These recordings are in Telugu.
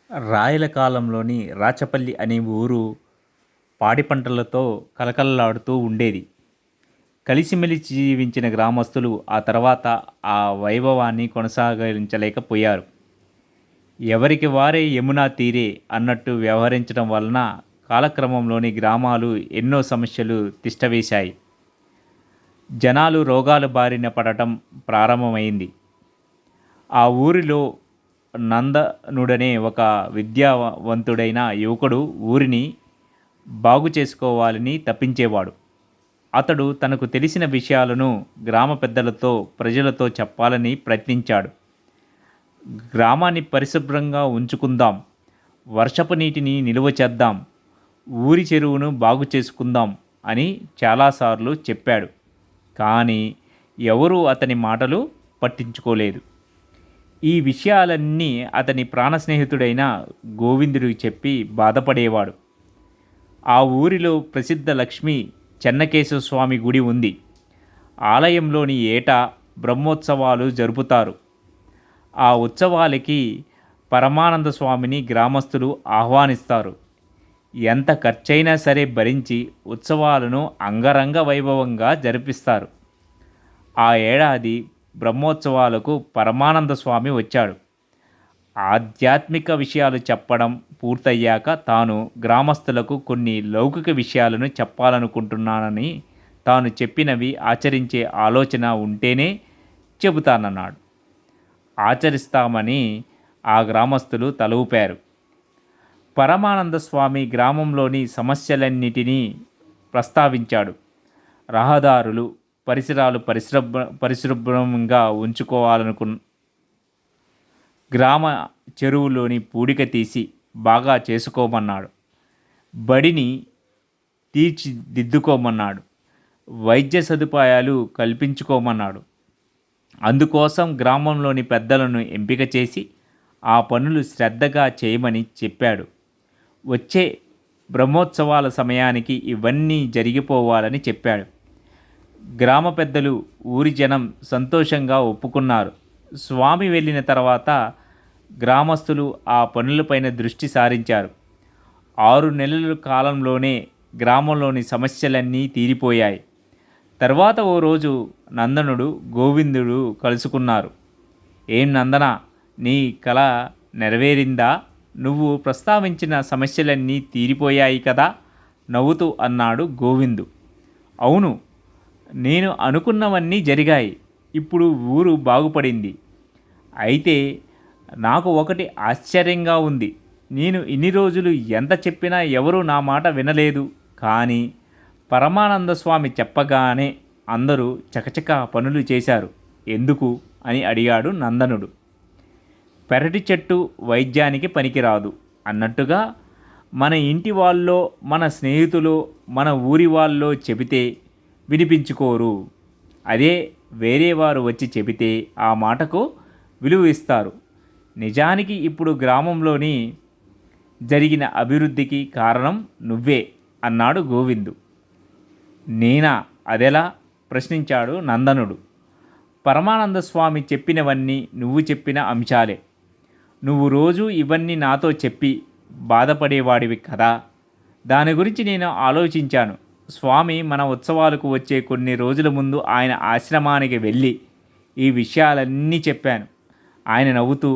రాయల కాలంలోని రాచపల్లి అనే ఊరు పాడి పంటలతో కలకలలాడుతూ ఉండేది. కలిసిమెలిసి జీవించిన గ్రామస్తులు ఆ తర్వాత ఆ వైభవాన్ని కొనసాగించలేకపోయారు. ఎవరికి వారే యమునా తీరే అన్నట్టు వ్యవహరించడం వలన కాలక్రమంలోని గ్రామాలు ఎన్నో సమస్యలు తిష్టవేశాయి. జనాలు రోగాల బారిన పడటం ప్రారంభమైంది. ఆ ఊరిలో నందనుడనే ఒక విద్యావంతుడైన యువకుడు ఊరిని బాగు చేసుకోవాలని తప్పించేవాడు. అతడు తనకు తెలిసిన విషయాలను గ్రామ పెద్దలతో, ప్రజలతో చెప్పాలని ప్రయత్నించాడు. గ్రామాన్ని పరిశుభ్రంగా ఉంచుకుందాం, వర్షపు నీటిని నిలువ చేద్దాం, ఊరి చెరువును బాగు చేసుకుందాం అని చాలాసార్లు చెప్పాడు. కానీ ఎవరూ అతని మాటలు పట్టించుకోలేదు. ఈ విషయాలన్నీ అతని ప్రాణ స్నేహితుడైన గోవిందుడికి చెప్పి బాధపడేవాడు. ఆ ఊరిలో ప్రసిద్ధ లక్ష్మీ చెన్నకేశవ స్వామి గుడి ఉంది. ఆలయంలోని ఏటా బ్రహ్మోత్సవాలు జరుపుతారు. ఆ ఉత్సవాలకి పరమానంద స్వామిని గ్రామస్తులు ఆహ్వానిస్తారు. ఎంత ఖర్చైనా సరే భరించి ఉత్సవాలను అంగరంగ వైభవంగా జరిపిస్తారు. ఆ ఏడాది బ్రహ్మోత్సవాలకు పరమానంద స్వామి వచ్చాడు. ఆధ్యాత్మిక విషయాలు చెప్పడం పూర్తయ్యాక తాను గ్రామస్తులకు కొన్ని లౌకిక విషయాలను చెప్పాలనుకుంటున్నానని, తాను చెప్పినవి ఆచరించే ఆలోచన ఉంటేనే చెబుతానన్నాడు. ఆచరిస్తామని ఆ గ్రామస్తులు తల ఊపారు. పరమానంద స్వామి గ్రామంలోని సమస్యలన్నిటినీ ప్రస్తావించాడు. రహదారులు, పరిసరాలు పరిశుభ్రంగా ఉంచుకోవాలనుకు, గ్రామ చెరువులోని పూడిక తీసి బాగా చేసుకోమన్నాడు. బడిని తీర్చిదిద్దుకోమన్నాడు. వైద్య సదుపాయాలు కల్పించుకోమన్నాడు. అందుకోసం గ్రామంలోని పెద్దలను ఎంపిక చేసి ఆ పనులు శ్రద్ధగా చేయమని చెప్పాడు. వచ్చే బ్రహ్మోత్సవాల సమయానికి ఇవన్నీ జరిగిపోవాలని చెప్పాడు. గ్రామ పెద్దలు, ఊరి జనం సంతోషంగా ఒప్పుకున్నారు. స్వామి వెళ్ళిన తర్వాత గ్రామస్తులు ఆ పనులపైన దృష్టి సారించారు. 6 నెలల కాలంలోనే గ్రామంలోని సమస్యలన్నీ తీరిపోయాయి. తర్వాత ఓ రోజు నందనుడు, గోవిందుడు కలుసుకున్నారు. ఏం నందన, నీ కల నెరవేరిందా? నువ్వు ప్రస్తావించిన సమస్యలన్నీ తీరిపోయాయి కదా? నవ్వుతూ అన్నాడు గోవిందు. అవును, నేను అనుకున్నవన్నీ జరిగాయి. ఇప్పుడు ఊరు బాగుపడింది. అయితే నాకు ఒకటి ఆశ్చర్యంగా ఉంది. నేను ఇన్ని రోజులు ఎంత చెప్పినా ఎవరూ నా మాట వినలేదు. కానీ పరమానంద స్వామి చెప్పగానే అందరూ చకచక పనులు చేశారు. ఎందుకు అని అడిగాడు నందనుడు. పెరటి చెట్టు వైద్యానికి పనికిరాదు అన్నట్టుగా మన ఇంటి వాళ్ళో, మన స్నేహితులు, మన ఊరి వాళ్ళో చెబితే వినిపించుకోరు. అదే వేరే వారు వచ్చి చెబితే ఆ మాటకు విలువ ఇస్తారు. నిజానికి ఇప్పుడు గ్రామంలోని జరిగిన అభివృద్ధికి కారణం నువ్వే అన్నాడు గోవిందు. నేనా? అదెలా? ప్రశ్నించాడు నందనుడు. పరమానంద స్వామి చెప్పినవన్నీ నువ్వు చెప్పిన అంశాలే. నువ్వు రోజు ఇవన్నీ నాతో చెప్పి బాధపడేవాడివి కదా. దాని గురించి నేను ఆలోచించాను. స్వామి మన ఉత్సవాలకు వచ్చే కొన్ని రోజుల ముందు ఆయన ఆశ్రమానికి వెళ్ళి ఈ విషయాలన్నీ చెప్పాను. ఆయన నవ్వుతూ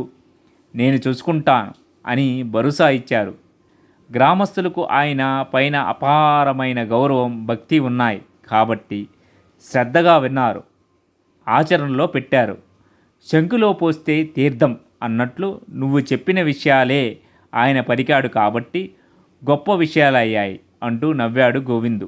నేను చూసుకుంటాను అని భరోసా ఇచ్చారు. గ్రామస్తులకు ఆయన పైన అపారమైన గౌరవం, భక్తి ఉన్నాయి కాబట్టి శ్రద్ధగా విన్నారు, ఆచరణలో పెట్టారు. శంకులో పోస్తే తీర్థం అన్నట్లు నువ్వు చెప్పిన విషయాలే ఆయన పలికాడు కాబట్టి గొప్ప విషయాలయ్యాయి అంటూ నవ్వాడు గోవిందు.